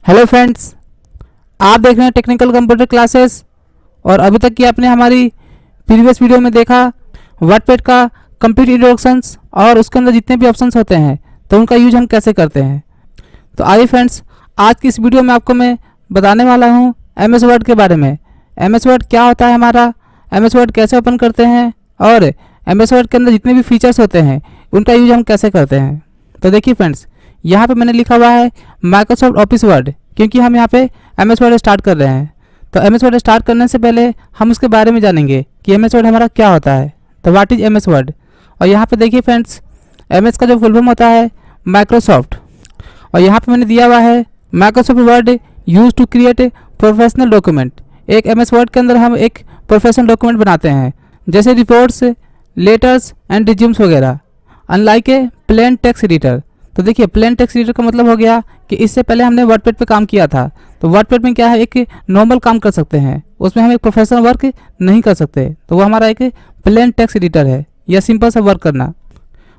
Hello friends, आप देख रहे हैं टेक्निकल कंप्यूटर क्लासेस। और अभी तक की आपने हमारी प्रीवियस वीडियो में देखा वर्डपैड का कंप्लीट इंट्रोडक्शंस और उसके अंदर जितने भी ऑप्शंस होते हैं तो उनका यूज हम कैसे करते हैं। तो आइए फ्रेंड्स, आज की इस वीडियो में आपको मैं बताने वाला हूँ एमएस वर्ड के बारे में। एमएस वर्ड क्या होता है हमारा, एमएस वर्ड कैसे ओपन करते हैं और एमएस वर्ड के अंदर जितने भी फीचर्स होते हैं उनका यूज हम कैसे करते हैं। तो देखिए फ्रेंड्स, यहाँ पे मैंने लिखा हुआ है माइक्रोसॉफ्ट ऑफिस वर्ड, क्योंकि हम यहाँ पे एमएस वर्ड स्टार्ट कर रहे हैं। तो एमएस वर्ड स्टार्ट करने से पहले हम उसके बारे में जानेंगे कि एमएस वर्ड हमारा क्या होता है। तो व्हाट इज एमएस वर्ड। और यहाँ पे देखिए फ्रेंड्स, एमएस का जो फुल फॉर्म होता है माइक्रोसॉफ्ट, और यहाँ पे मैंने दिया हुआ है Microsoft Word use to create professional document. एक एमएस वर्ड के अंदर हम एक प्रोफेशनल डॉक्यूमेंट बनाते हैं, जैसे रिपोर्ट्स, लेटर्स एंड रिज्यूम्स वगैरह, unlike a plain text editor. तो देखिए, प्लेन टेक्स्ट एडिटर का मतलब हो गया कि इससे पहले हमने वर्डपैड पे काम किया था। तो वर्डपैड में क्या है, एक नॉर्मल काम कर सकते हैं, उसमें हम एक प्रोफेशनल वर्क नहीं कर सकते। तो वो हमारा एक प्लेन टेक्स्ट एडिटर है या सिंपल सा वर्क करना।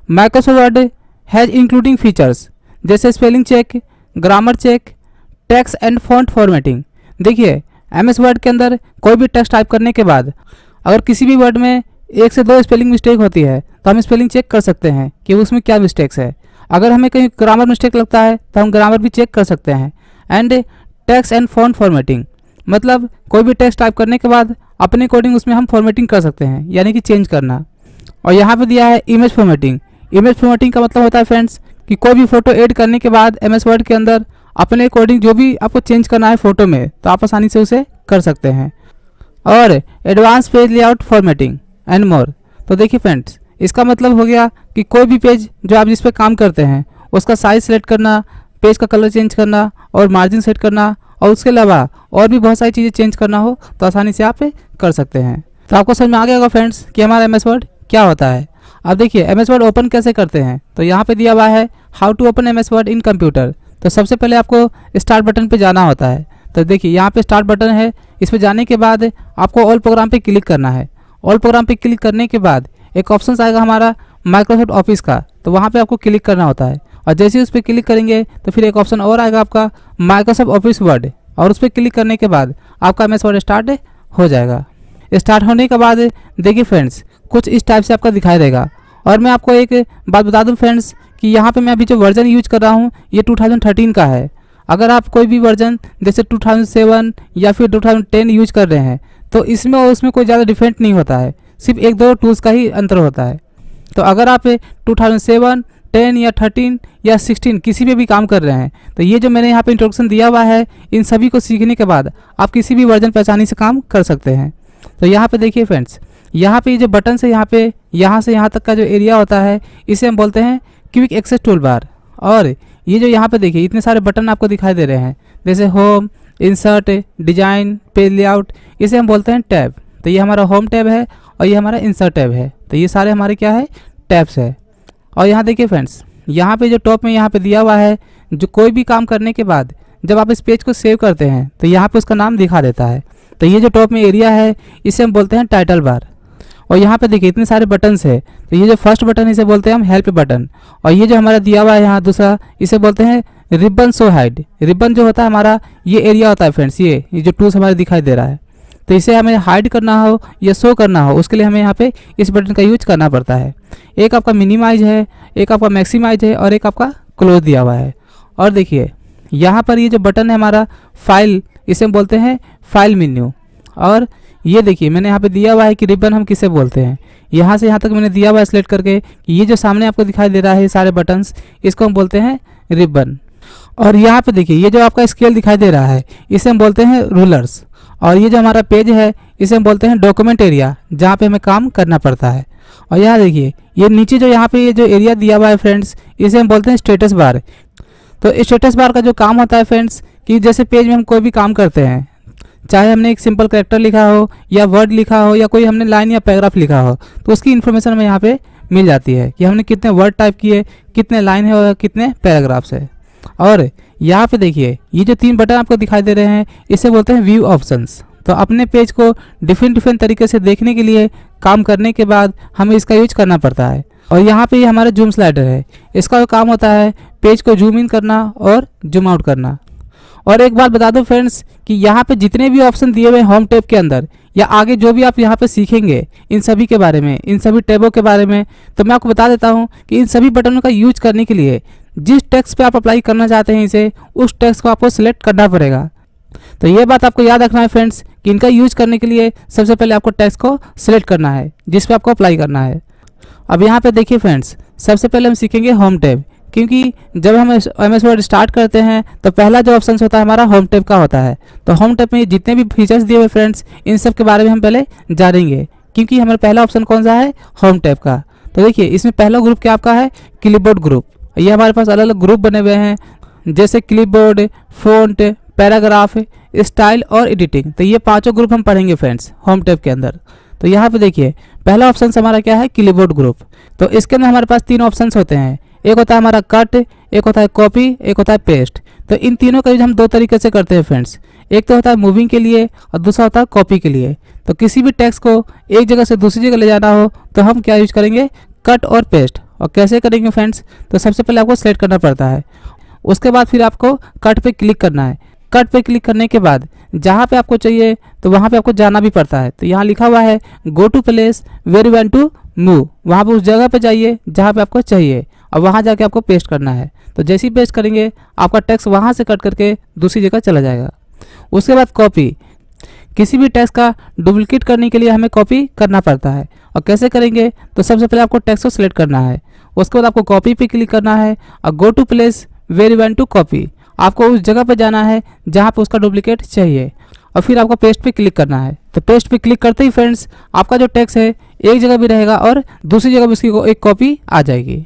Microsoft Word has including features जैसे spelling check, grammar check, text and font formatting. देखिए, एमएस वर्ड के अंदर कोई भी टेक्स्ट टाइप करने के बाद अगर किसी भी वर्ड में 1 से 2 स्पेलिंग मिस्टेक होती है तो हम स्पेलिंग चेक कर सकते हैं कि उसमें क्या मिस्टेक्स है। अगर हमें कहीं ग्रामर मिस्टेक लगता है तो हम ग्रामर भी चेक कर सकते हैं। And text and font formatting, मतलब कोई भी टेक्स्ट टाइप करने के बाद अपने अकॉर्डिंग उसमें हम फॉर्मेटिंग कर सकते हैं, यानी कि चेंज करना। और यहाँ पे दिया है इमेज फॉर्मेटिंग। इमेज फॉर्मेटिंग का मतलब होता है फ्रेंड्स कि कोई भी फोटो ऐड करने के बाद एमएस वर्ड के अंदर अपने अकॉर्डिंग जो भी आपको चेंज करना है फोटो में, तो आप आसानी से उसे कर सकते हैं। और advance page layout formatting and more. तो देखिए फ्रेंड्स, इसका मतलब हो गया कि कोई भी पेज जो आप जिस पे काम करते हैं उसका साइज सेलेक्ट करना, पेज का कलर चेंज करना और मार्जिन सेट करना, और उसके अलावा और भी बहुत सारी चीज़ें चेंज करना हो तो आसानी से आप कर सकते हैं। तो आपको समझ में आ गया होगा फ्रेंड्स कि हमारा एमएस वर्ड क्या होता है। अब देखिए, एमएस वर्ड ओपन कैसे करते हैं। तो यहाँ पे दिया हुआ है how to open MS Word in computer. तो सबसे पहले आपको स्टार्ट बटन पे जाना होता है। तो देखिए, यहाँ पे स्टार्ट बटन है, इस पर जाने के बाद आपको ऑल प्रोग्राम पे क्लिक करना है। ऑल प्रोग्राम पे क्लिक करने के बाद एक ऑप्शन आएगा हमारा माइक्रोसॉफ्ट ऑफिस का, तो वहाँ पे आपको क्लिक करना होता है। और जैसे ही उस पर क्लिक करेंगे तो फिर एक ऑप्शन और आएगा आपका माइक्रोसॉफ्ट ऑफिस वर्ड, और उस पर क्लिक करने के बाद आपका एमएस वर्ड स्टार्ट हो जाएगा। स्टार्ट होने के बाद देखिए फ्रेंड्स, कुछ इस टाइप से आपका दिखाई देगा। और मैं आपको एक बात बता दूं फ्रेंड्स कि यहाँ पे मैं अभी जो वर्जन यूज कर रहा हूँ ये 2013 का है। अगर आप कोई भी वर्जन जैसे 2007 या फिर 2010 यूज कर रहे हैं तो इसमें और उसमें कोई ज़्यादा डिफरेंट नहीं होता है, सिर्फ 1-2 टूल्स का ही अंतर होता है। तो अगर आप 2007, 10 या 13 या 16 किसी पे भी काम कर रहे हैं तो ये जो मैंने यहाँ पे इंट्रोडक्शन दिया हुआ है, इन सभी को सीखने के बाद आप किसी भी वर्जन पर आसानी से काम कर सकते हैं। तो यहाँ पे देखिए फ्रेंड्स, यहाँ पे ये जो बटन से यहाँ से यहाँ तक का जो एरिया होता है इसे हम बोलते हैं क्विक एक्सेस टूल बार। और ये जो यहाँ पे देखिए इतने सारे बटन आपको दिखाई दे रहे हैं, जैसे home, insert, design, page layout, इसे हम बोलते हैं टैब। तो ये हमारा होम टैब है और ये हमारा इंसर्ट टैब है। तो ये सारे हमारे क्या है, टैब्स है। और यहाँ देखिए फ्रेंड्स, यहाँ पे जो टॉप में यहाँ पे दिया हुआ है, जो कोई भी काम करने के बाद जब आप इस पेज को सेव करते हैं तो यहाँ पे उसका नाम दिखा देता है। तो ये जो टॉप में एरिया है इसे हम बोलते हैं टाइटल बार। और यहाँ पे देखिए इतने सारे बटन्स है। तो ये जो फर्स्ट बटन इसे बोलते हैं हम हेल्प बटन, और ये जो हमारा दिया हुआ है यहाँ दूसरा इसे बोलते हैं रिबन शो हाइड। रिबन जो होता है हमारा ये एरिया होता है फ्रेंड्स, ये जो टूल्स हमारे दिखाई दे रहा है। तो इसे हमें हाइड करना हो या शो करना हो उसके लिए हमें यहाँ पे इस बटन का यूज करना पड़ता है। एक आपका मिनिमाइज है, एक आपका मैक्सिमाइज है और एक आपका क्लोज दिया हुआ है। और देखिए यहाँ पर ये जो बटन है हमारा फाइल, इसे हम बोलते हैं फाइल मेन्यू। और ये देखिए मैंने यहाँ पे दिया हुआ है कि रिबन हम किसे बोलते हैं। यहाँ से यहाँ तक मैंने दिया हुआ है सिलेक्ट करके कि ये जो सामने आपको दिखाई दे रहा है सारे बटन्स, इसको हम बोलते हैं रिबन। और यहाँ पे देखिए ये जो आपका स्केल दिखाई दे रहा है इसे हम बोलते हैं रूलर्स। और ये जो हमारा पेज है इसे हम बोलते हैं डॉक्यूमेंट एरिया, जहाँ पे हमें काम करना पड़ता है। और यहाँ देखिए ये नीचे जो यहाँ पे ये जो एरिया दिया हुआ है फ्रेंड्स, इसे हम बोलते हैं स्टेटस बार। तो स्टेटस बार का जो काम होता है फ्रेंड्स कि जैसे पेज में हम कोई भी काम करते हैं, चाहे हमने एक सिंपल कैरेक्टर लिखा हो या वर्ड लिखा हो या कोई हमने लाइन या पैराग्राफ लिखा हो, तो उसकी इन्फॉर्मेशन हमें यहाँ पे मिल जाती है कि हमने कितने वर्ड टाइप किए, कितने लाइन है और कितने पैराग्राफ्स है। और यहाँ पे देखिए ये जो 3 बटन आपको दिखाई दे रहे हैं इसे बोलते हैं व्यू ऑप्शंस। तो अपने पेज को डिफरेंट तरीके से देखने के लिए काम करने के बाद हमें इसका यूज करना पड़ता है। और यहाँ पे ये हमारा जूम स्लाइडर है, इसका काम होता है पेज को जूम इन करना और जूम आउट करना। और एक बात बता दूं फ्रेंड्स कि यहाँ पे जितने भी ऑप्शन दिए हुए हैं होम टैब के अंदर या आगे जो भी आप यहाँ पे सीखेंगे इन सभी के बारे में, इन सभी टैबों के बारे में, तो मैं आपको बता देता हूँ कि इन सभी बटनों का यूज करने के लिए जिस टेक्स्ट पे आप अप्लाई करना चाहते हैं इसे, उस टेक्स्ट को आपको सिलेक्ट करना पड़ेगा। तो ये बात आपको याद रखना है फ्रेंड्स कि इनका यूज करने के लिए सबसे पहले आपको टेक्स्ट को सिलेक्ट करना है जिस पे आपको अप्लाई करना है। अब यहाँ पे देखिए फ्रेंड्स, सबसे पहले हम सीखेंगे होम टैब, क्योंकि जब हम MS वर्ड स्टार्ट करते हैं तो पहला जो ऑप्शन होता है हमारा होम टैब का होता है। तो होम टैब में जितने भी फीचर्स दिए हुए फ्रेंड्स इन सब के बारे में हम पहले जानेंगे, क्योंकि हमारा पहला ऑप्शन कौन सा है, होम टैब का। तो देखिए इसमें पहला ग्रुप क्या आपका है, क्लिपबोर्ड ग्रुप। ये हमारे पास अलग अलग ग्रुप बने हुए हैं जैसे क्लिपबोर्ड, फ़ॉन्ट, पैराग्राफ, स्टाइल और एडिटिंग। तो ये पांचों ग्रुप हम पढ़ेंगे फ्रेंड्स होम टैब के अंदर। तो यहाँ पे देखिए पहला ऑप्शन हमारा क्या है, क्लिपबोर्ड ग्रुप। तो इसके अंदर हमारे पास तीन ऑप्शंस होते हैं, एक होता है हमारा कट, एक होता है कॉपी, एक होता है पेस्ट। तो इन तीनों का यूज हम दो तरीके से करते हैं फ्रेंड्स, एक तो होता है मूविंग के लिए और दूसरा होता है कॉपी के लिए। तो किसी भी टेक्स्ट को एक जगह से दूसरी जगह ले जाना हो तो हम क्या यूज करेंगे, कट और पेस्ट। और कैसे करेंगे फ्रेंड्स, तो सबसे पहले आपको सेलेक्ट करना पड़ता है, उसके बाद फिर आपको कट पे क्लिक करना है। कट पे क्लिक करने के बाद जहाँ पे आपको चाहिए तो वहाँ पे आपको जाना भी पड़ता है। तो यहाँ लिखा हुआ है go to place where you want to move, वहाँ पे उस जगह पे जाइए जहाँ पे आपको चाहिए और वहाँ जाके आपको पेस्ट करना है। तो जैसे ही पेस्ट करेंगे आपका टेक्स्ट वहाँ से कट करके दूसरी जगह चला जाएगा। उसके बाद कॉपी, किसी भी टेक्स्ट का डुप्लीकेट करने के लिए हमें कॉपी करना पड़ता है। और कैसे करेंगे, तो सबसे पहले आपको टेक्स्ट को सिलेक्ट करना है, उसके बाद आपको कॉपी पे क्लिक करना है और go to place where you want to copy, आपको उस जगह पे जाना है जहाँ पे उसका डुप्लीकेट चाहिए और फिर आपको पेस्ट पे क्लिक करना है। तो पेस्ट पे क्लिक करते ही फ्रेंड्स आपका जो टेक्स्ट है एक जगह भी रहेगा और दूसरी जगह भी उसकी एक कॉपी आ जाएगी।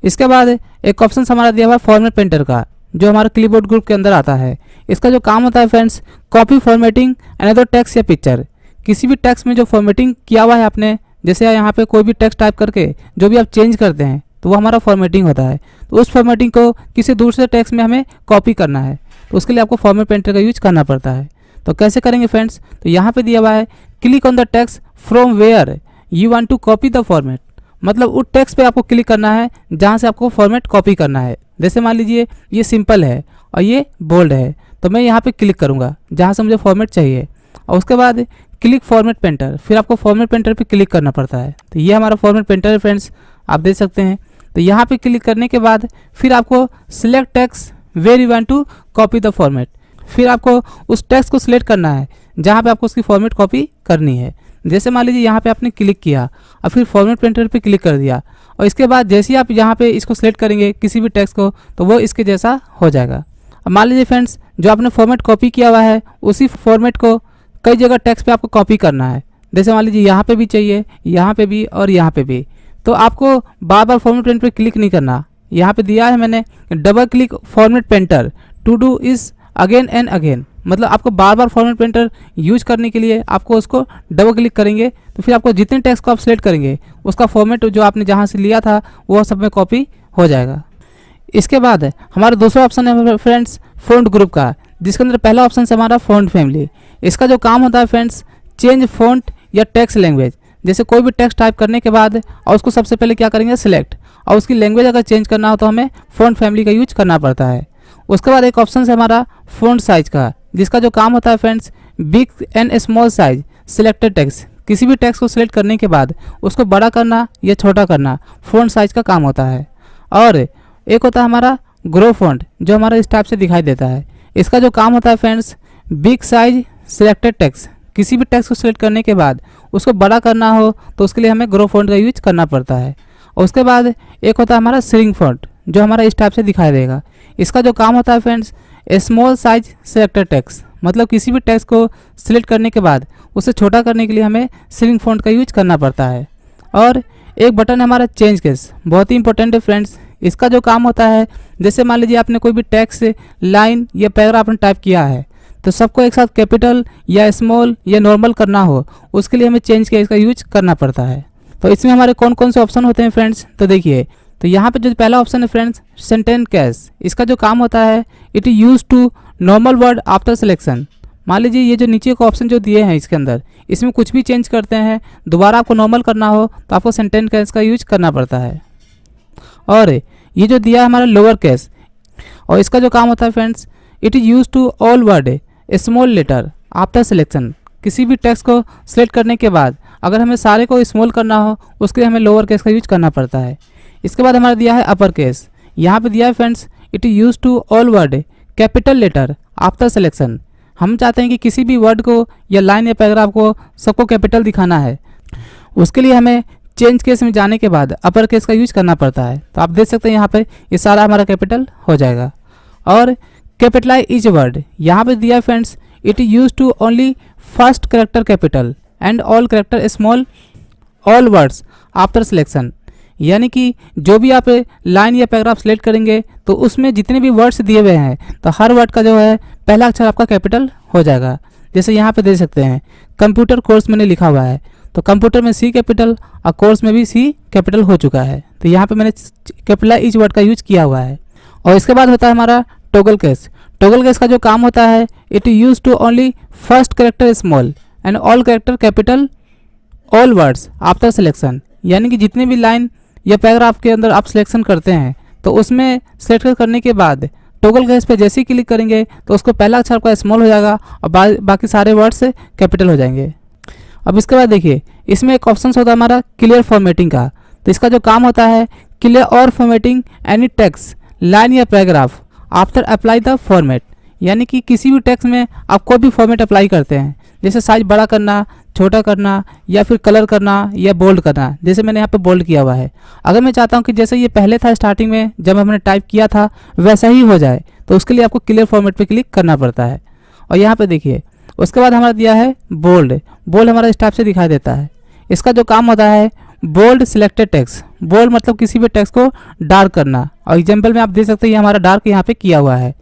इसके बाद एक ऑप्शन हमारा दिया हुआ है फॉर्मेट पेंटर का, जो हमारा क्लिपबोर्ड ग्रुप के अंदर आता है। इसका जो काम होता है friends, copy formatting another text या पिक्चर। किसी भी टेक्स्ट में जो फॉर्मेटिंग किया हुआ है आपने, जैसे यहाँ पे कोई भी टेक्स्ट टाइप करके जो भी आप चेंज करते हैं तो वो हमारा फॉर्मेटिंग होता है। तो उस फॉर्मेटिंग को किसी दूसरे टेक्स्ट में हमें कॉपी करना है, तो उसके लिए आपको फॉर्मेट पेंटर का यूज करना पड़ता है। तो कैसे करेंगे फ्रेंड्स, तो यहाँ पे दिया हुआ है click on the text from where you want to copy the format, मतलब उस टेक्स्ट पे आपको क्लिक करना है जहाँ से आपको फॉर्मेट कॉपी करना है। जैसे मान लीजिए ये सिंपल है और ये बोल्ड है, तो मैं यहाँ पे क्लिक करूँगा जहाँ से मुझे फॉर्मेट चाहिए और उसके बाद क्लिक फॉर्मेट पेंटर, फिर आपको फॉर्मेट पेंटर पे क्लिक करना पड़ता है। तो ये हमारा फॉर्मेट पेंटर है फ्रेंड्स, आप देख सकते हैं। तो यहाँ पे क्लिक करने के बाद फिर आपको select text where you want to copy the format, फिर आपको उस टेक्स्ट को सिलेक्ट करना है जहाँ पे आपको उसकी फॉर्मेट कॉपी करनी है। जैसे मान लीजिए यहाँ पे आपने क्लिक किया और फिर फॉर्मेट पेंटर पे क्लिक कर दिया और इसके बाद जैसे ही आप यहाँ पे इसको सिलेक्ट करेंगे किसी भी टेक्स्ट को, तो वो इसके जैसा हो जाएगा। अब मान लीजिए फ्रेंड्स जो आपने फॉर्मेट कॉपी किया हुआ है उसी फॉर्मेट को कई जगह टेक्स्ट पे आपको कॉपी करना है। जैसे मान लीजिए यहाँ पे भी चाहिए, यहाँ पे भी और यहाँ पे भी, तो आपको बार बार फॉर्मेट पेंटर पे क्लिक नहीं करना। यहाँ पे दिया है मैंने double click format painter to do is again and again, मतलब आपको बार बार फॉर्मेट पेंटर यूज करने के लिए आपको उसको डबल क्लिक करेंगे तो फिर आपको जितने टेक्स्ट को आप सिलेक्ट करेंगे उसका फॉर्मेट जो आपने जहाँ से लिया था वो सब में कॉपी हो जाएगा। इसके बाद हमारा दूसरा ऑप्शन है फ्रेंड्स फ़ॉन्ट ग्रुप का, जिसके अंदर पहला ऑप्शन है हमारा फ़ॉन्ट फैमिली। इसका जो काम होता है फ्रेंड्स, चेंज फ़ॉन्ट या टेक्स्ट लैंग्वेज। जैसे कोई भी टेक्स्ट टाइप करने के बाद और उसको सबसे पहले क्या करेंगे, सिलेक्ट, और उसकी लैंग्वेज अगर चेंज करना हो तो हमें फ़ॉन्ट फैमिली का यूज करना पड़ता है। उसके बाद एक ऑप्शन है हमारा फ़ॉन्ट साइज का, जिसका जो काम होता है friends, big and small size selected text. किसी भी टेक्स्ट को सिलेक्ट करने के बाद उसको बड़ा करना या छोटा करना फ़ॉन्ट साइज का काम होता है। और एक होता है हमारा ग्रो फॉन्ट, जो हमारा इस टाइप से दिखाई देता है। इसका जो काम होता है friends, big size selected text. किसी भी टेक्स्ट को सिलेक्ट करने के बाद उसको बड़ा करना हो तो उसके लिए हमें ग्रो फॉन्ट का यूज करना पड़ता है। और उसके बाद एक होता है हमारा श्रिंक फॉन्ट, जो हमारा इस टाइप से दिखाई देगा। इसका जो काम होता है friends, small size selected text, मतलब किसी भी टेक्स्ट को सिलेक्ट करने के बाद उसे छोटा करने के लिए हमें श्रिंक फॉन्ट का यूज करना पड़ता है। और एक बटन है हमारा चेंज केस, बहुत ही इंपॉर्टेंट है फ्रेंड्स। इसका जो काम होता है, जैसे मान लीजिए आपने कोई भी टेक्स्ट लाइन या पैराग्राफ आपने टाइप किया है तो सबको एक साथ कैपिटल या स्मॉल या नॉर्मल करना हो, उसके लिए हमें चेंज केस का यूज करना पड़ता है। तो इसमें हमारे कौन कौन से ऑप्शन होते हैं फ्रेंड्स, तो देखिए, तो यहाँ पे जो पहला ऑप्शन है फ्रेंड्स, सेंटेंस केस। इसका जो काम होता है, it is use to normal word after selection. मान लीजिए ये जो नीचे को ऑप्शन जो दिए हैं इसके अंदर, इसमें कुछ भी चेंज करते हैं, दोबारा आपको नॉर्मल करना हो तो आपको सेंटेंस केस का यूज करना पड़ता है। और ये जो दिया है हमारा लोअर केस, और इसका जो काम होता है friends, it is use to all word small letter after selection. किसी भी टेक्स्ट को सिलेक्ट करने के बाद अगर हमें सारे को स्मॉल करना हो उसके लिए हमें लोअर केस का यूज करना पड़ता है। इसके बाद हमारा दिया है अपर केस। यहाँ पे दिया है friends it is use to all word capital letter after selection. हम चाहते हैं कि किसी भी वर्ड को या लाइन या पैराग्राफ को सबको कैपिटल दिखाना है, उसके लिए हमें चेंज केस में जाने के बाद अपर केस का यूज करना पड़ता है। तो आप देख सकते हैं यहाँ पे ये सारा हमारा कैपिटल हो जाएगा। और कैपिटलाइज ईच वर्ड, यहाँ पे दिया है friends it is use to only first character capital and all character small all words after selection. यानी कि जो भी आप लाइन या पैराग्राफ सेलेक्ट करेंगे तो उसमें जितने भी वर्ड्स दिए हुए हैं तो हर वर्ड का जो है पहला अक्षर आपका कैपिटल हो जाएगा। जैसे यहाँ पे देख सकते हैं कंप्यूटर कोर्स मैंने लिखा हुआ है तो कंप्यूटर में सी कैपिटल और कोर्स में भी सी कैपिटल हो चुका है। तो यहाँ पे मैंने कैपिटलाइज ईच वर्ड का यूज किया हुआ है। और इसके बाद होता है हमारा टॉगल केस। टॉगल केस का जो काम होता है it is use to only first character small and all character capital all words after selection. यानी कि जितने भी लाइन या पैराग्राफ के अंदर आप सिलेक्शन करते हैं तो उसमें सेलेक्ट करने के बाद टॉगल केस पे जैसे ही क्लिक करेंगे तो उसको पहला अक्षर आपका स्मॉल हो जाएगा और बाकी सारे वर्ड्स कैपिटल हो जाएंगे। अब इसके बाद देखिए इसमें एक ऑप्शन होता है हमारा क्लियर फॉर्मेटिंग का। तो इसका जो काम होता है क्लियर और फॉर्मेटिंग एनी टेक्स्ट लाइन या paragraph after apply the format. यानी कि किसी भी टेक्स्ट में आप कोई भी फॉर्मेट अप्लाई करते हैं, जैसे साइज बड़ा करना, छोटा करना या फिर कलर करना या बोल्ड करना। जैसे मैंने यहाँ पे बोल्ड किया हुआ है, अगर मैं चाहता हूँ कि जैसे ये पहले था स्टार्टिंग में जब हमने टाइप किया था वैसा ही हो जाए तो उसके लिए आपको क्लियर फॉर्मेट पे क्लिक करना पड़ता है। और यहाँ पे देखिए उसके बाद हमारा दिया है बोल्ड। बोल्ड हमारा इस टाइप से दिखाई देता है। इसका जो काम होता है बोल्ड सिलेक्टेड टेक्स्ट। बोल्ड मतलब किसी भी टेक्स्ट को डार्क करना। और एग्जाम्पल में आप देख सकते हैं ये हमारा डार्क यहाँ पे किया हुआ है।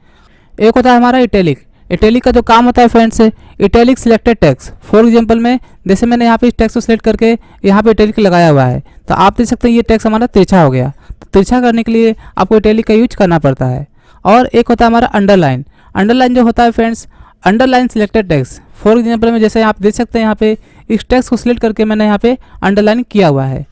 एक होता है हमारा इटैलिक। इटैलिक का जो काम होता है friends italic selected text. For example में जैसे मैंने यहाँ पे इस टेक्स्ट को सिलेक्ट करके यहाँ पे इटैलिक लगाया हुआ है तो आप देख सकते हैं ये टेक्स्ट हमारा तिरछा हो गया। तो तिरछा करने के लिए आपको इटैलिक का यूज करना पड़ता है। और एक होता है हमारा अंडरलाइन। अंडरलाइन जो होता है friends underline selected text. For example में जैसे आप देख सकते हैं यहाँ पे इस टेक्स्ट को सिलेक्ट करके मैंने यहाँ पे अंडरलाइन किया हुआ है।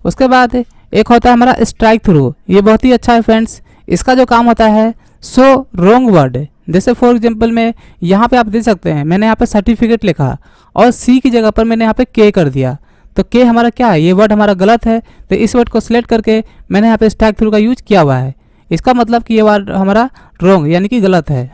उसके बाद एक होता है हमारा स्ट्राइक थ्रू। ये बहुत ही अच्छा है फ्रेंड्स। इसका जो काम होता है सो रॉन्ग वर्ड। जैसे फॉर एग्जांपल में यहाँ पे आप देख सकते हैं मैंने यहाँ पे सर्टिफिकेट लिखा और सी की जगह पर मैंने यहाँ पे के कर दिया। तो के हमारा क्या है, ये वर्ड हमारा गलत है तो इस वर्ड को सिलेक्ट करके मैंने यहाँ पे स्ट्राइक थ्रू का यूज किया हुआ है। इसका मतलब कि ये वर्ड हमारा रॉन्ग यानी कि गलत है।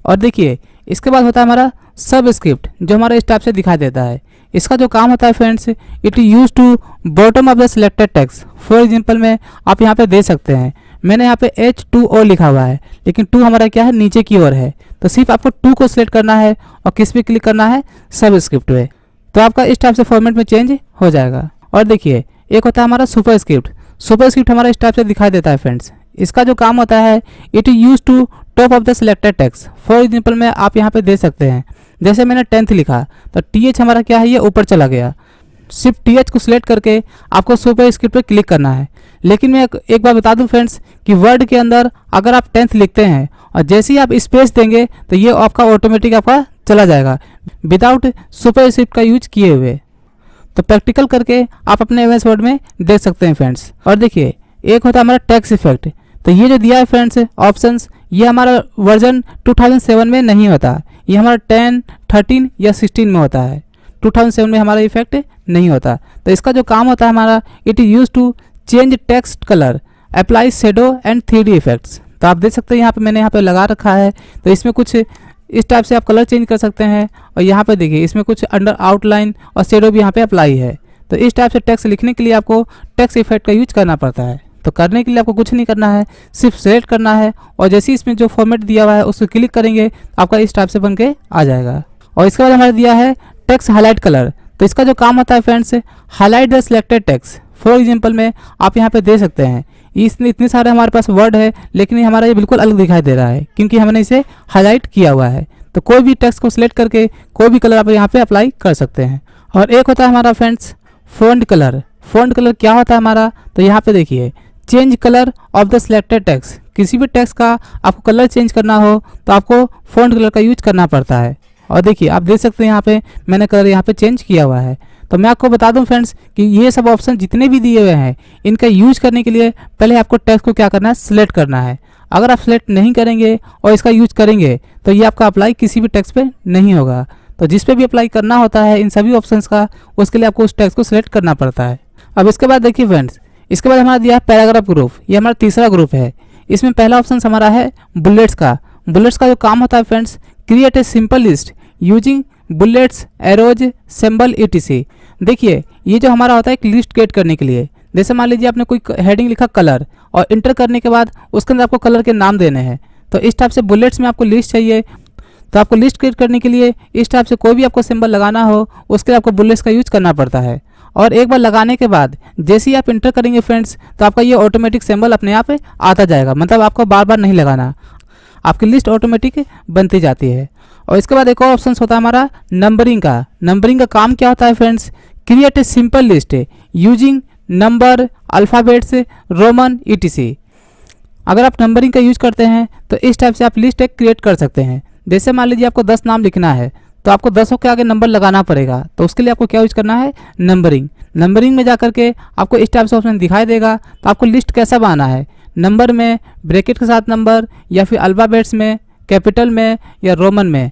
और देखिए इसके बाद होता है हमारा सब स्क्रिप्ट जो हमारा इस टाइप से दिखाई देता है। इसका जो काम होता है friends it use to bottom of the selected text. For example में आप यहाँ पे देख सकते हैं मैंने यहाँ पे H2O लिखा हुआ है लेकिन 2 हमारा क्या है नीचे की ओर है। तो सिर्फ आपको 2 को सिलेक्ट करना है और किस पे क्लिक करना है सब स्क्रिप्ट पे। तो आपका इस टाइप से फॉर्मेट में चेंज हो जाएगा। और देखिए एक होता है हमारा सुपर स्क्रिप्ट। सुपर स्क्रिप्ट हमारा इस टाइप से दिखाई देता है फ्रेंड्स। इसका जो काम होता है it is use to top of the selected text. For example में आप यहाँ पे देख सकते हैं जैसे मैंने 10th लिखा तो TH हमारा क्या है ये ऊपर चला गया। सिर्फ TH को सिलेक्ट करके आपको सुपर स्क्रिप्ट पे क्लिक करना है। लेकिन मैं एक बार बता दूं फ्रेंड्स कि वर्ड के अंदर अगर आप 10th लिखते हैं और जैसे ही आप स्पेस देंगे तो ये आपका ऑटोमेटिक आपका चला जाएगा विदाउट सुपर स्क्रिप्ट का यूज किए हुए। तो प्रैक्टिकल करके आप अपने MS वर्ड में देख सकते हैं फ्रेंड्स। और देखिए एक होता है हमारा टेक्स्ट इफेक्ट। तो ये जो दिया है फ्रेंड्स ऑप्शंस ये हमारा वर्जन 2007 में नहीं होता, ये हमारा 10, 13 या 16 में होता है। 2007 में हमारा इफेक्ट नहीं होता। तो इसका जो काम होता है हमारा it is use to change text colour apply shadow and 3D effects. तो आप देख सकते हैं यहाँ पे मैंने यहाँ पे लगा रखा है। तो इसमें कुछ इस टाइप से आप कलर चेंज कर सकते हैं। और यहाँ पे देखिए इसमें कुछ अंडर आउटलाइन और शेडो भी यहाँ पे अप्लाई है। तो इस टाइप से टेक्स्ट लिखने के लिए आपको टेक्स्ट इफेक्ट का यूज करना पड़ता है। तो करने के लिए आपको कुछ नहीं करना है, सिर्फ सेलेक्ट करना है और जैसे ही इसमें जो फॉर्मेट दिया हुआ है उसको क्लिक करेंगे आपका इस टाइप से बन के आ जाएगा। और इसके बाद हमारे दिया है टेक्स्ट हाईलाइट कलर। तो इसका जो काम होता है friends highlight the selected text. For example में आप यहाँ पे देख सकते हैं इसमें इतने सारे हमारे पास वर्ड है लेकिन हमारा ये बिल्कुल अलग दिखाई दे रहा है क्योंकि हमने इसे हाईलाइट किया हुआ है। तो कोई भी टेक्स्ट को सिलेक्ट करके कोई भी कलर आप यहाँ पे अप्लाई कर सकते हैं। और एक होता है हमारा friends font colour. Font colour क्या होता है हमारा, तो यहाँ पे देखिए change colour of the selected text. किसी भी टेक्स्ट का आपको कलर चेंज करना हो तो आपको फॉन्ट कलर का यूज करना पड़ता है। और देखिए आप देख सकते हैं यहाँ पे मैंने कलर यहाँ पे चेंज किया हुआ है। तो मैं आपको बता दूं फ्रेंड्स कि ये सब ऑप्शन जितने भी दिए हुए हैं इनका यूज करने के लिए पहले आपको टेक्स्ट को क्या करना है सिलेक्ट करना है। अगर आप सेलेक्ट नहीं करेंगे और इसका यूज करेंगे तो ये आपका अप्लाई किसी भी टेक्स्ट पे नहीं होगा। तो जिस पे भी अप्लाई करना होता है इन सभी ऑप्शंस का, उसके लिए आपको उस टेक्स्ट को सिलेक्ट करना पड़ता है। अब इसके बाद देखिए फ्रेंड्स, इसके बाद हमारा दिया है पैराग्राफ ग्रुप। ये हमारा तीसरा ग्रुप है। इसमें पहला ऑप्शन हमारा है बुलेट्स का। बुलेट्स का जो काम होता है friends, create a simple list using bullets, arrows, symbol etc। देखिए ये जो हमारा होता है एक लिस्ट क्रिएट करने के लिए, जैसे मान लीजिए आपने कोई हेडिंग लिखा कलर और इंटर करने के बाद उसके अंदर आपको कलर के नाम देने हैं। तो इस टाइप से बुलेट्स में आपको लिस्ट चाहिए, तो आपको लिस्ट क्रिएट करने के लिए इस टाइप से कोई भी आपको सिंबल लगाना हो उसके लिए आपको बुलेट्स का यूज करना पड़ता है। और एक बार लगाने के बाद जैसे ही आप इंटर करेंगे फ्रेंड्स, तो आपका ये ऑटोमेटिक सिंबल अपने आप आता जाएगा, मतलब आपको बार बार नहीं लगाना, आपकी लिस्ट ऑटोमेटिक बनती जाती है। और इसके बाद एक और ऑप्शन होता है हमारा नंबरिंग का। नंबरिंग का काम क्या होता है friends, create a simple list using number, alphabets, Roman etc। अगर आप नंबरिंग का यूज करते हैं तो इस टाइप से आप लिस्ट एक क्रिएट कर सकते हैं। जैसे मान लीजिए आपको 10 नाम लिखना है तो आपको 10 के आगे नंबर लगाना पड़ेगा, तो उसके लिए आपको क्या यूज करना है, नंबरिंग। नंबरिंग में जा करके आपको इस टाइप से ऑप्शन दिखाई देगा। तो आपको लिस्ट कैसा बनाना है, नंबर में, ब्रैकेट के साथ नंबर, या फिर अल्फ़ाबेट्स में, कैपिटल में या रोमन में।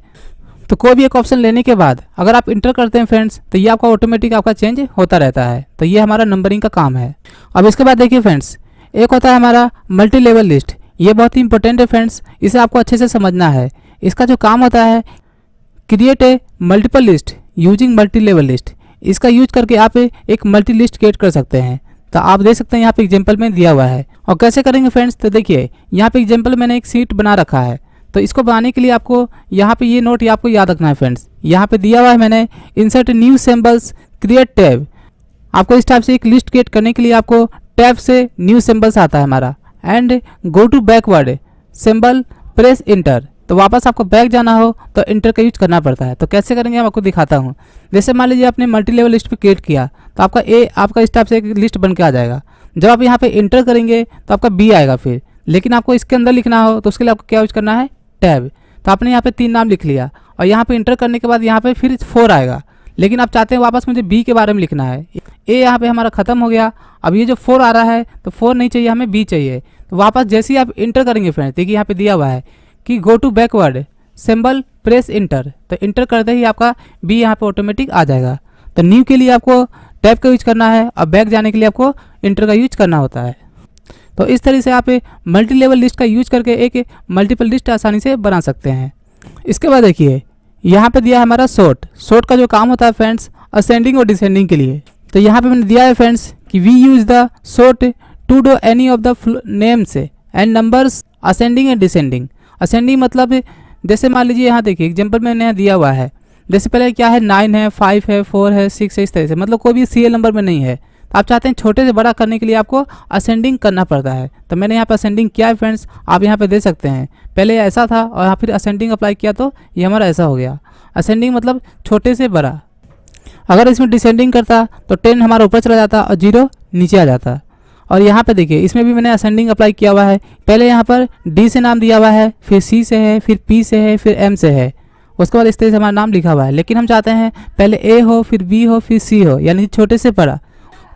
तो कोई भी एक ऑप्शन लेने के बाद अगर आप इंटर करते हैं फ्रेंड्स, तो ये आपका ऑटोमेटिक आपका चेंज होता रहता है। तो ये हमारा नंबरिंग का काम है। अब इसके बाद देखिए फ्रेंड्स, एक होता है हमारा मल्टी लेवल लिस्ट। ये बहुत ही इंपॉर्टेंट है फ्रेंड्स, इसे आपको अच्छे से समझना है। इसका जो काम होता है, create a multiple list using multi level list. इसका यूज करके आप एक मल्टी लिस्ट क्रिएट कर सकते हैं। तो आप देख सकते हैं यहाँ पे एग्जाम्पल में दिया हुआ है। और कैसे करेंगे फ्रेंड्स, तो देखिए यहाँ पे एग्जाम्पल मैंने एक सीट बना रखा है। तो इसको बनाने के लिए आपको यहाँ पे ये नोट आपको याद रखना है फ्रेंड्स। यहाँ पे दिया हुआ है मैंने, insert new symbols, create tab. आपको इस टाइप से एक लिस्ट क्रिएट करने के लिए आपको टैब से न्यू सिंबल्स आता है हमारा, and go to backward symbol, press enter. तो वापस आपको बैक जाना हो तो इंटर का यूज करना पड़ता है। तो कैसे करेंगे मैं आपको दिखाता हूँ। जैसे मान लीजिए आपने मल्टी लेवल लिस्ट पे क्रिएट किया, तो आपका इस टाइप से एक लिस्ट बन के आ जाएगा। जब आप यहाँ पे इंटर करेंगे तो आपका बी आएगा फिर, लेकिन आपको इसके अंदर लिखना हो तो उसके लिए आपको क्या यूज करना है, टैब। तो आपने यहाँ पे 3 नाम लिख लिया और यहाँ पे इंटर करने के बाद यहाँ पे फिर 4 आएगा, लेकिन आप चाहते हैं वापस मुझे बी के बारे में लिखना है। ए यहाँ पे हमारा खत्म हो गया। अब ये जो 4 आ रहा है तो 4 नहीं चाहिए, हमें बी चाहिए। तो वापस जैसे ही आप इंटर करेंगे फ्रेंड्स, देखिए यहाँ पे दिया हुआ है कि go to backward symbol, press enter. तो इंटर करते ही आपका बी यहाँ पे ऑटोमेटिक आ जाएगा। तो न्यू के लिए आपको टैब का यूज करना है और बैक जाने के लिए आपको इंटर का यूज करना होता है। तो इस तरह से आप मल्टी लेवल लिस्ट का यूज करके एक मल्टीपल लिस्ट आसानी से बना सकते हैं। इसके बाद देखिए यहाँ पे दिया है हमारा शॉर्ट। शॉर्ट का जो काम होता है फ्रेंड्स, असेंडिंग और डिसेंडिंग के लिए। तो यहाँ पे मैंने दिया है फ्रेंड्स कि we use the sort to do any of the names and numbers ascending and descending. Ascending मतलब जैसे मान लीजिए यहाँ देखिए एग्जाम्पल मैंने यहाँ दिया हुआ है, जैसे पहले क्या है 9 है, 5 है, 4 है, 6 है, इस तरह से, मतलब कोई भी सीरियल नंबर में नहीं है। तो आप चाहते हैं छोटे से बड़ा करने के लिए आपको असेंडिंग करना पड़ता है। तो मैंने यहाँ पे असेंडिंग किया है फ्रेंड्स, आप यहाँ पे देख सकते हैं। पहले ऐसा था और यहाँ फिर असेंडिंग अप्लाई किया तो ये हमारा ऐसा हो गया। असेंडिंग मतलब छोटे से बड़ा। अगर इसमें डिसेंडिंग करता तो 10 हमारा ऊपर चला जाता और 0 नीचे आ जाता। और यहाँ पे देखिए इसमें भी मैंने असेंडिंग अप्लाई किया हुआ है। पहले यहाँ पर डी से नाम दिया हुआ है, फिर सी से है, फिर पी से है, फिर एम से है, उसके बाद इस तरह से हमारा नाम लिखा हुआ है। लेकिन हम चाहते हैं पहले ए हो, फिर बी हो, फिर सी हो, यानी छोटे से बड़ा।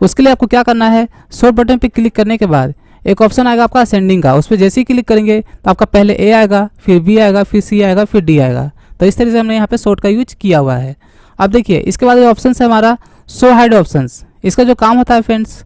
उसके लिए आपको क्या करना है, शॉर्ट बटन पे क्लिक करने के बाद एक ऑप्शन आएगा आपका असेंडिंग का। उस पर जैसे ही क्लिक करेंगे तो आपका पहले ए आएगा, फिर बी आएगा, फिर सी आएगा, फिर डी आएगा। तो इस तरह से हमने यहाँ पे शॉर्ट का यूज किया हुआ है। अब देखिए इसके बाद ऑप्शन है हमारा शो हाइड ऑप्शंस। इसका जो काम होता है फ्रेंड्स,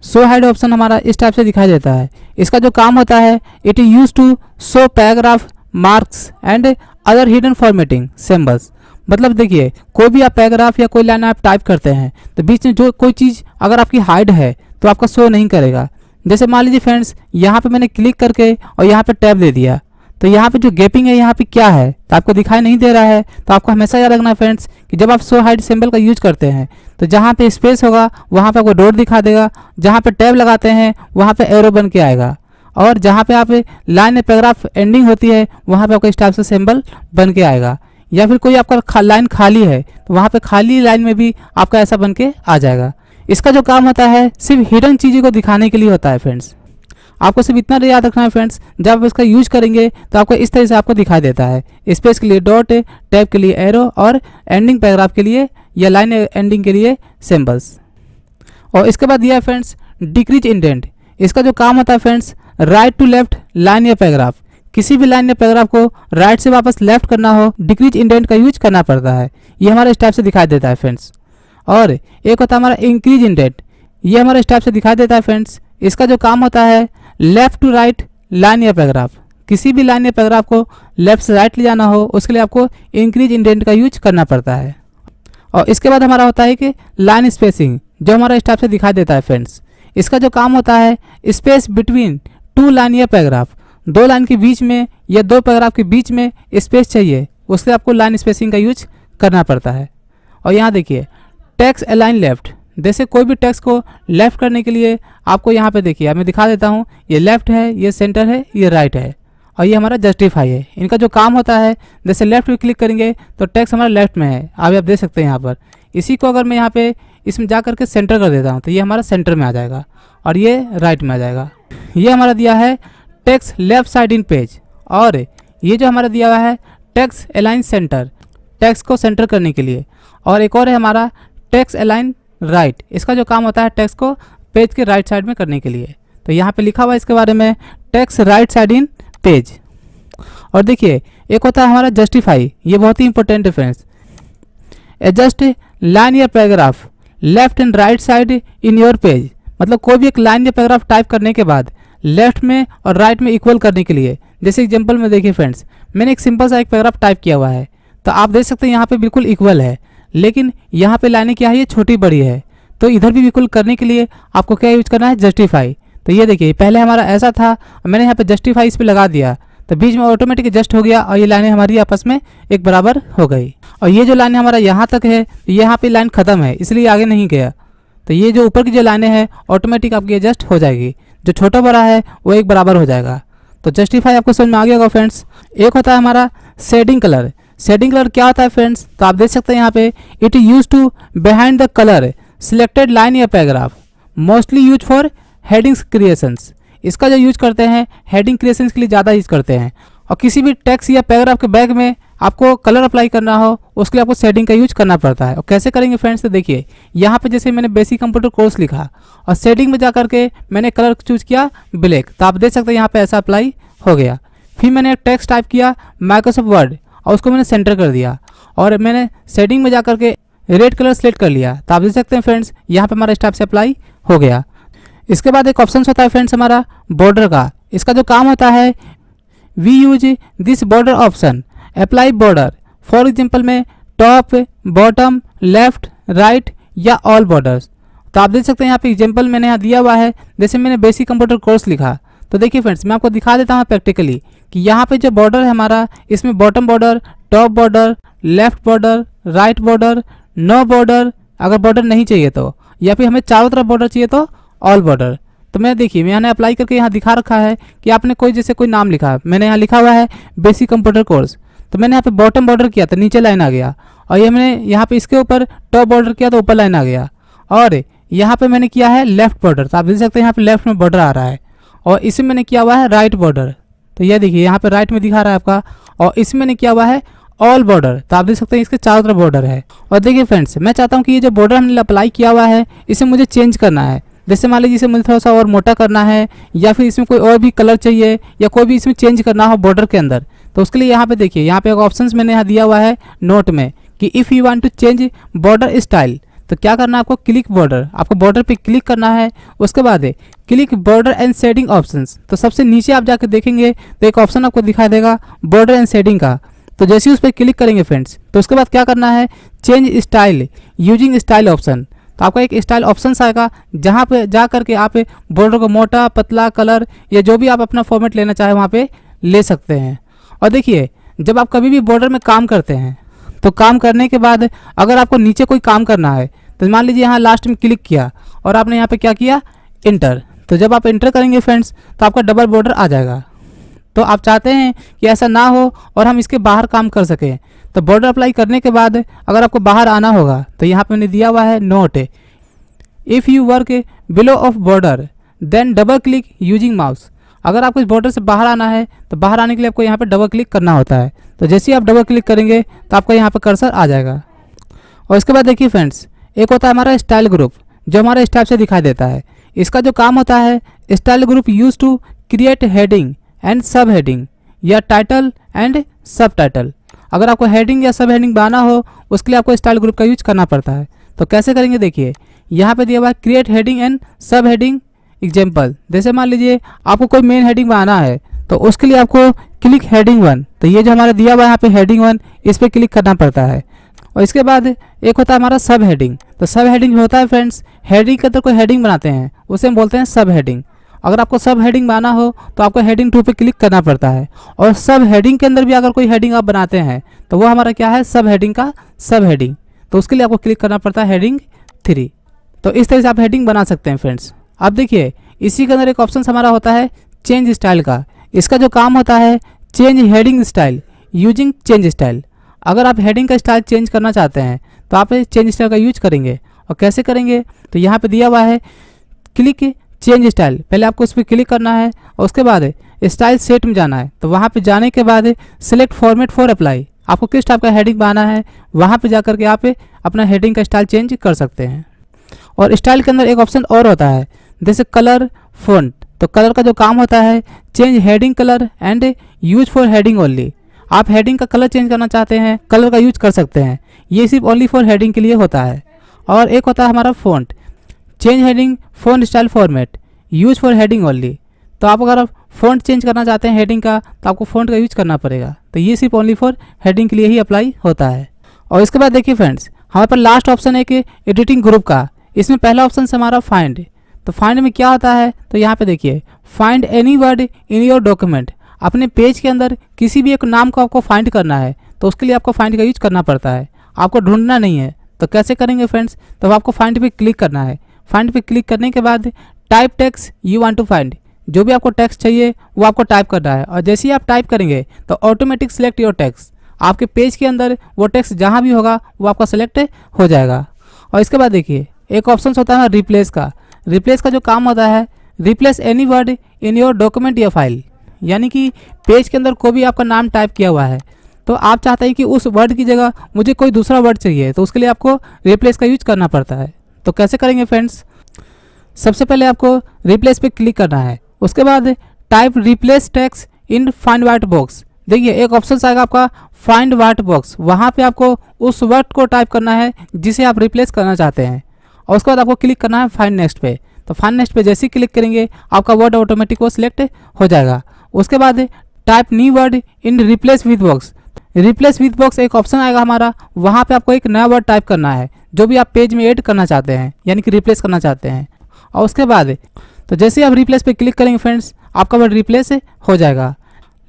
शो हाइड ऑप्शन हमारा इस टाइप से दिखाई देता है। इसका जो काम होता है, it is use to show paragraph, marks and other hidden formatting symbols. मतलब देखिए कोई भी आप पैराग्राफ या कोई लाइन आप टाइप करते हैं तो बीच में जो कोई चीज़ अगर आपकी हाइड है तो आपका शो नहीं करेगा। जैसे मान लीजिए फ्रेंड्स यहाँ पे मैंने क्लिक करके और यहाँ पे टैब दे दिया, तो यहाँ पे जो गैपिंग है यहाँ पे क्या है तो आपको दिखाई नहीं दे रहा है। तो आपको हमेशा याद रखना है फ्रेंड्स कि जब आप शो हाइड सिंबल का यूज करते हैं तो जहाँ पे स्पेस होगा वहाँ पे आपको डॉट दिखा देगा, जहाँ पे टैब लगाते हैं वहाँ पे एरो बन के आएगा, और जहाँ पे आप लाइन पैराग्राफ एंडिंग होती है वहाँ पे आपका इस टाइप से सिंबल बन के आएगा। या फिर कोई आपका लाइन खाली है तो वहाँ पे खाली लाइन में भी आपका ऐसा बन के आ जाएगा। इसका जो काम होता है सिर्फ हिडन चीज़ों को दिखाने के लिए होता है फ्रेंड्स। आपको सिर्फ इतना याद रखना है फ्रेंड्स, जब आप इसका यूज करेंगे तो आपको इस तरह से आपको दिखाई देता है। स्पेस के लिए डॉट, टैब के लिए एरो और एंडिंग पैराग्राफ के लिए या लाइन एंडिंग के लिए सिंबल्स। और इसके बाद दिया है फ्रेंड्स डिक्रीज इंडेंट। इसका जो काम होता है friends, right to left line या पैराग्राफ, किसी भी लाइन या पैराग्राफ को राइट से वापस लेफ्ट करना हो, डिक्रीज इंडेंट का यूज करना पड़ता है। ये हमारा इस टाइप से दिखाई देता है फ्रेंड्स। और एक होता है हमारा इंक्रीज इंडेंट, ये हमारा इस टाइप से दिखाई देता है फ्रेंड्स। इसका जो काम होता है लेफ्ट टू राइट लाइन या पैराग्राफ, किसी भी लाइन या पैराग्राफ को लेफ्ट से राइट ले जाना हो उसके लिए आपको इंक्रीज इंडेंट का यूज करना पड़ता है। और इसके बाद हमारा होता है कि लाइन स्पेसिंग, जो हमारा इस टाइप से दिखाई देता है फ्रेंड्स। इसका जो काम होता है स्पेस बिटवीन टू लाइन या पैराग्राफ, दो लाइन के बीच में या दो पैराग्राफ के बीच में स्पेस चाहिए, उसके लिए आपको लाइन स्पेसिंग का यूज करना पड़ता है। और यहाँ देखिए टेक्स्ट अलाइन लेफ्ट, जैसे कोई भी टेक्स्ट को लेफ्ट करने के लिए आपको यहाँ पे देखिए मैं दिखा देता हूँ, ये लेफ्ट है, ये सेंटर है, ये राइट है और ये हमारा जस्टिफाई है। इनका जो काम होता है जैसे लेफ्ट पे क्लिक करेंगे तो टेक्स्ट हमारा लेफ्ट में है, अभी आप देख सकते हैं यहाँ पर। इसी को अगर मैं यहाँ पे इसमें जा करके सेंटर कर देता हूँ तो ये हमारा सेंटर में आ जाएगा और ये राइट में आ जाएगा। ये हमारा दिया है टेक्स्ट लेफ्ट साइड इन पेज, और ये जो हमारा दिया हुआ है टेक्स्ट अलाइन सेंटर, टेक्स्ट को सेंटर करने के लिए। और एक और है हमारा टेक्स्ट अलाइन राइट, इसका जो काम होता है टेक्स्ट को पेज के राइट साइड में करने के लिए। तो यहाँ पे लिखा हुआ है इसके बारे में टेक्स्ट राइट साइड इन पेज। और देखिए एक होता है हमारा जस्टिफाई, ये बहुत ही इंपॉर्टेंट है फ्रेंड्स। एडजस्ट लाइन या paragraph left and right side in your page, मतलब कोई भी एक लाइन या पैराग्राफ टाइप करने के बाद लेफ्ट में और राइट में इक्वल करने के लिए। जैसे एग्जांपल में देखिए फ्रेंड्स, मैंने एक सिंपल सा एक पैराग्राफ टाइप किया हुआ है तो आप देख सकते हैं यहाँ पे बिल्कुल इक्वल है, लेकिन यहाँ पे लाइनें क्या है, ये छोटी बड़ी है। तो इधर भी इक्वल करने के लिए आपको क्या यूज करना है, जस्टिफाई। तो ये देखिए पहले हमारा ऐसा था, मैंने यहाँ पे जस्टिफाई इस पर लगा दिया तो बीच में ऑटोमेटिक एडजस्ट हो गया और ये लाइनें हमारी आपस में एक बराबर हो गई। और ये जो लाइन हमारा यहाँ तक है, यहाँ पे लाइन खत्म है इसलिए आगे नहीं गया, तो ये जो ऊपर की जो लाइनें हैं ऑटोमेटिक आपकी एडजस्ट हो जाएगी, जो छोटा बड़ा है वो एक बराबर हो जाएगा। तो जस्टिफाई आपको समझ में आ गया होगा फ्रेंड्स। एक होता है हमारा शेडिंग कलर। शेडिंग कलर क्या होता है फ्रेंड्स, तो आप देख सकते हैं यहाँ पे it is use to behind the colour selected line या paragraph, mostly use for headings creations. इसका जो यूज करते हैं हेडिंग क्रिएशंस के लिए ज़्यादा यूज करते हैं। और किसी भी टेक्स्ट या पैराग्राफ के बैक में आपको कलर अप्लाई करना हो उसके लिए आपको शेडिंग का यूज करना पड़ता है। और कैसे करेंगे फ्रेंड्स, तो देखिए यहाँ पे जैसे मैंने बेसिक कंप्यूटर कोर्स लिखा और शेडिंग में जा करके मैंने कलर चूज किया ब्लैक, तो आप देख सकते हैं यहाँ पे ऐसा अप्लाई हो गया। फिर मैंने एक टेक्स्ट टाइप किया माइक्रोसॉफ्ट वर्ड और उसको मैंने सेंटर कर दिया और मैंने शेडिंग में जा करके रेड कलर सेलेक्ट कर लिया, तो आप देख सकते हैं फ्रेंड्स यहाँ पे हमारा इस टाइप से अप्लाई हो गया। इसके बाद एक ऑप्शन होता है फ्रेंड्स हमारा बॉर्डर का। इसका जो काम होता है we use this border option apply border, for example में टॉप बॉटम लेफ्ट राइट या ऑल बॉर्डर्स। तो आप देख सकते हैं यहाँ पे एग्जाम्पल मैंने यहाँ दिया हुआ है, जैसे मैंने बेसिक कंप्यूटर कोर्स लिखा। तो देखिए फ्रेंड्स मैं आपको दिखा देता हूँ प्रैक्टिकली कि यहाँ पे जो बॉर्डर है हमारा, इसमें bottom border, top border, left border, right border, no border अगर बॉर्डर नहीं चाहिए तो, या फिर हमें चारों तरफ बॉर्डर चाहिए तो ऑल बॉर्डर। तो मैं देखिए मैंने अप्लाई करके यहाँ दिखा रखा है कि आपने कोई जैसे कोई नाम लिखा, मैंने यहाँ लिखा हुआ है बेसिक कंप्यूटर कोर्स, तो मैंने यहाँ पे बॉटम बॉर्डर किया तो नीचे लाइन आ गया, और ये मैंने यहाँ पे इसके ऊपर टॉप बॉर्डर किया तो ऊपर लाइन आ गया, और यहाँ पे मैंने किया है लेफ्ट बॉर्डर, तो आप देख सकते हैं यहाँ पे लेफ्ट में बॉर्डर आ रहा है, और इसमें मैंने किया हुआ है राइट बॉर्डर, तो ये देखिए यहाँ पे राइट में दिखा रहा है आपका, और इसमें मैंने किया हुआ है ऑल बॉर्डर, तो आप देख सकते हैं इसके चारों तरफ बॉर्डर है। और देखिए फ्रेंड्स मैं चाहता हूँ कि ये जो बॉर्डर हमने अप्लाई किया हुआ है इसे मुझे चेंज करना है। जैसे मान लीजिए इसे मुझे थोड़ा सा और मोटा करना है, या फिर इसमें कोई और भी कलर चाहिए, या कोई भी इसमें चेंज करना हो बॉर्डर के अंदर, तो उसके लिए यहाँ पे देखिए यहाँ पे एक ऑप्शंस मैंने यहाँ दिया हुआ है नोट में कि if you want to change border style, तो क्या करना है आपको क्लिक बॉर्डर, आपको बॉर्डर पे क्लिक करना है, उसके बाद है click border and shading options. तो सबसे नीचे आप जाकर देखेंगे तो एक ऑप्शन आपको दिखाई देगा बॉर्डर एंड शेडिंग का, तो जैसे ही उस पर क्लिक करेंगे फ्रेंड्स तो उसके बाद क्या करना है change style using style option, तो आपका एक स्टाइल ऑप्शन आएगा जहाँ पे जा करके आप बॉर्डर को मोटा पतला कलर या जो भी आप अपना फॉर्मेट लेना चाहे वहाँ पे ले सकते हैं। और देखिए जब आप कभी भी बॉर्डर में काम करते हैं तो काम करने के बाद अगर आपको नीचे कोई काम करना है तो मान लीजिए यहाँ लास्ट में क्लिक किया और आपने यहाँ पे क्या किया इंटर, तो जब आप इंटर करेंगे फ्रेंड्स तो आपका डबल बॉर्डर आ जाएगा। तो आप चाहते हैं कि ऐसा ना हो और हम इसके बाहर काम कर सकें, तो बॉर्डर अप्लाई करने के बाद अगर आपको बाहर आना होगा तो यहाँ पे मैंने दिया हुआ है note, if you work below of border then double click using mouse. अगर आपको इस बॉर्डर से बाहर आना है तो बाहर आने के लिए आपको यहाँ पे डबल क्लिक करना होता है, तो जैसे ही आप डबल क्लिक करेंगे तो आपका यहाँ पे कर्सर आ जाएगा। और इसके बाद देखिए फ्रेंड्स एक होता है हमारा स्टाइल ग्रुप, जो हमारा इस टाइप से दिखाई देता है। इसका जो काम होता है style group use to create heading and subheading या टाइटल एंड सब टाइटल। अगर आपको हेडिंग या सब हेडिंग बनाना हो उसके लिए आपको स्टाइल ग्रुप का यूज करना पड़ता है। तो कैसे करेंगे देखिए, यहाँ पे दिया हुआ है क्रिएट हेडिंग एंड सब हेडिंग एग्जाम्पल। जैसे मान लीजिए आपको कोई मेन हेडिंग बनाना है तो उसके लिए आपको क्लिक हेडिंग 1, तो ये जो हमारा दिया हुआ है यहाँ पे हेडिंग 1, इस पर क्लिक करना पड़ता है। और इसके बाद एक होता है हमारा सब हेडिंग। तो सब हेडिंग होता है फ्रेंड्स, हेडिंग के अंदर कोई हेडिंग बनाते हैं उसे हम बोलते हैं सब हेडिंग। अगर आपको सब हेडिंग बनाना हो तो आपको हेडिंग 2 पे क्लिक करना पड़ता है। और सब हेडिंग के अंदर भी अगर कोई हेडिंग आप बनाते हैं तो वो हमारा क्या है, सब हेडिंग का सब हेडिंग। तो उसके लिए आपको क्लिक करना पड़ता है हेडिंग 3। तो इस तरह से आप हेडिंग बना सकते हैं फ्रेंड्स। अब देखिए इसी के अंदर एक ऑप्शन हमारा होता है चेंज स्टाइल का। इसका जो काम होता है change heading style using change style. अगर आप हेडिंग का स्टाइल चेंज करना चाहते हैं तो आप चेंज स्टाइल का यूज करेंगे। और कैसे करेंगे, तो यहाँ पे दिया हुआ है क्लिक चेंज स्टाइल। पहले आपको उस पर क्लिक करना है और उसके बाद स्टाइल सेट में जाना है। तो वहाँ पे जाने के बाद सिलेक्ट फॉर्मेट फॉर अप्लाई, आपको किस टाइप का हेडिंग बनाना है वहाँ पे जाकर के आप अपना हेडिंग का स्टाइल चेंज कर सकते हैं। और स्टाइल के अंदर एक ऑप्शन और होता है जैसे कलर फॉन्ट। तो कलर का जो काम होता है change heading colour and use for heading only. आप हेडिंग का कलर चेंज करना चाहते हैं, कलर का यूज कर सकते हैं, ये सिर्फ ओनली फॉर हेडिंग के लिए होता है। और एक होता है हमारा font, change heading font style format use for heading only. तो आप अगर फॉन्ट चेंज करना चाहते हैं हेडिंग का तो आपको फॉन्ट का यूज करना पड़ेगा। तो ये सिर्फ ओनली फॉर हेडिंग के लिए ही अप्लाई होता है। और इसके बाद देखिए फ्रेंड्स, हमारे पास लास्ट ऑप्शन है कि एडिटिंग ग्रुप का। इसमें पहला ऑप्शन से हमारा फाइंड। तो फाइंड में क्या होता है, तो यहाँ पे देखिए find any word in your document. अपने पेज के अंदर किसी भी एक नाम को आपको फाइंड करना है तो उसके लिए आपको फाइंड का यूज करना पड़ता है, आपको ढूंढना नहीं है। तो कैसे करेंगे फ्रेंड्स, तो आपको फाइंड पे क्लिक करना है। फाइंड पे क्लिक करने के बाद type text you want to find, जो भी आपको टेक्स्ट चाहिए वो आपको टाइप करना है। और जैसे ही आप टाइप करेंगे तो ऑटोमेटिक सिलेक्ट योर टेक्स्ट, आपके पेज के अंदर वो टेक्स्ट जहाँ भी होगा वो आपका सिलेक्ट हो जाएगा। और इसके बाद देखिए एक ऑप्शन होता है रिप्लेस का। रिप्लेस का जो काम होता है replace any word in your document या फाइल, यानी कि पेज के अंदर कोई भी आपका नाम टाइप किया हुआ है तो आप चाहते हैं कि उस वर्ड की जगह मुझे कोई दूसरा वर्ड चाहिए, तो उसके लिए आपको रिप्लेस का यूज करना पड़ता है। तो कैसे करेंगे फ्रेंड्स, सबसे पहले आपको रिप्लेस पे क्लिक करना है। उसके बाद type replace text in find white box. देखिए एक ऑप्शन आएगा आपका फाइंड वाइट बॉक्स, वहाँ पे आपको उस वर्ड को टाइप करना है जिसे आप रिप्लेस करना चाहते हैं। और उसके बाद आपको क्लिक करना है फाइंड नेक्स्ट पे। तो फाइंड नेक्स्ट पे जैसे ही क्लिक करेंगे आपका वर्ड ऑटोमेटिक वो सिलेक्ट हो जाएगा। उसके बाद type new word in replace with box. Replace with box एक ऑप्शन आएगा हमारा, वहाँ पे आपको एक नया वर्ड टाइप करना है जो भी आप पेज में ऐड करना चाहते हैं, यानी कि रिप्लेस करना चाहते हैं। और उसके बाद तो जैसे ही आप रिप्लेस पे क्लिक करेंगे फ्रेंड्स आपका वर्ड रिप्लेस हो जाएगा।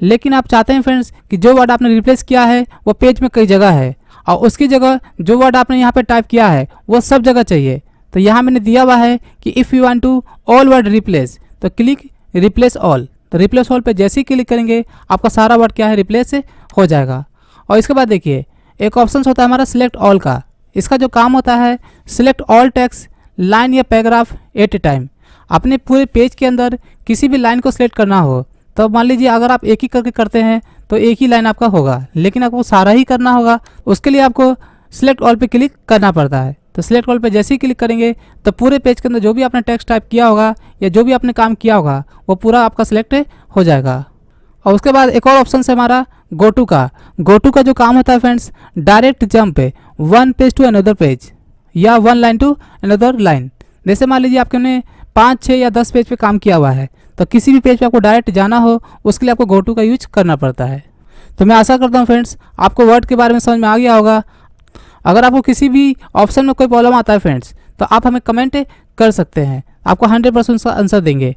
लेकिन आप चाहते हैं फ्रेंड्स कि जो वर्ड आपने रिप्लेस किया है वो पेज में कई जगह है और उसकी जगह जो वर्ड आपने यहाँ पे टाइप किया है वो सब जगह चाहिए। तो यहाँ मैंने दिया हुआ है कि if you want to all word replace तो क्लिक रिप्लेस ऑल। तो रिप्लेस ऑल पे जैसे ही क्लिक करेंगे आपका सारा वर्ड क्या है रिप्लेस हो जाएगा। और इसके बाद देखिए एक ऑप्शन होता है हमारा सिलेक्ट ऑल का। इसका जो काम होता है सिलेक्ट ऑल टेक्स्ट लाइन या पैराग्राफ एट ए टाइम। अपने पूरे पेज के अंदर किसी भी लाइन को सिलेक्ट करना हो तो मान लीजिए अगर आप एक ही करके करते हैं तो एक ही लाइन आपका होगा, लेकिन आपको सारा ही करना होगा उसके लिए आपको सिलेक्ट ऑल पे क्लिक करना पड़ता है। तो सिलेक्ट ऑल पे जैसे ही क्लिक करेंगे तो पूरे पेज के अंदर जो भी आपने टेक्स्ट टाइप किया होगा या जो भी आपने काम किया होगा वो पूरा आपका सिलेक्ट हो जाएगा। और उसके बाद एक और ऑप्शन है हमारा गो टू का। गो टू का जो काम होता है friends direct jump one page to another page या one line to another line. जैसे मान लीजिए आपने 5, 6 या 10 पेज पे काम किया हुआ है तो किसी भी पेज पे आपको डायरेक्ट जाना हो उसके लिए आपको गो टू का यूज करना पड़ता है। तो मैं आशा करता हूँ फ्रेंड्स आपको वर्ड के बारे में समझ में आ गया होगा। अगर आपको किसी भी ऑप्शन में कोई प्रॉब्लम आता है फ्रेंड्स तो आप हमें कमेंट कर सकते हैं, आपको 100% उसका आंसर देंगे।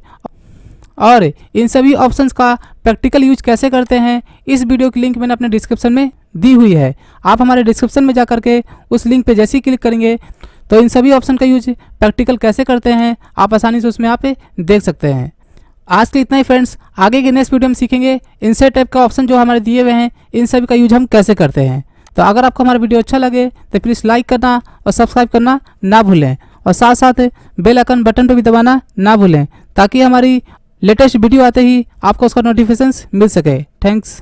और इन सभी ऑप्शंस का प्रैक्टिकल यूज कैसे करते हैं इस वीडियो की लिंक मैंने अपने डिस्क्रिप्शन में दी हुई है। आप हमारे डिस्क्रिप्शन में जा करके उस लिंक पे जैसे ही क्लिक करेंगे तो इन सभी ऑप्शन का यूज प्रैक्टिकल कैसे करते हैं आप आसानी से उसमें आप देख सकते हैं। आज के इतना ही फ्रेंड्स, आगे के नेक्स्ट वीडियो में सीखेंगे इंसर्ट टाइप का ऑप्शन जो हमारे दिए हुए हैं इन सभी का यूज हम कैसे करते हैं। तो अगर आपको हमारा वीडियो अच्छा लगे तो प्लीज़ लाइक करना और सब्सक्राइब करना ना भूलें और साथ साथ बेल आइकन बटन पर भी दबाना ना भूलें ताकि हमारी लेटेस्ट वीडियो आते ही आपको उसका नोटिफिकेशन मिल सके। थैंक्स।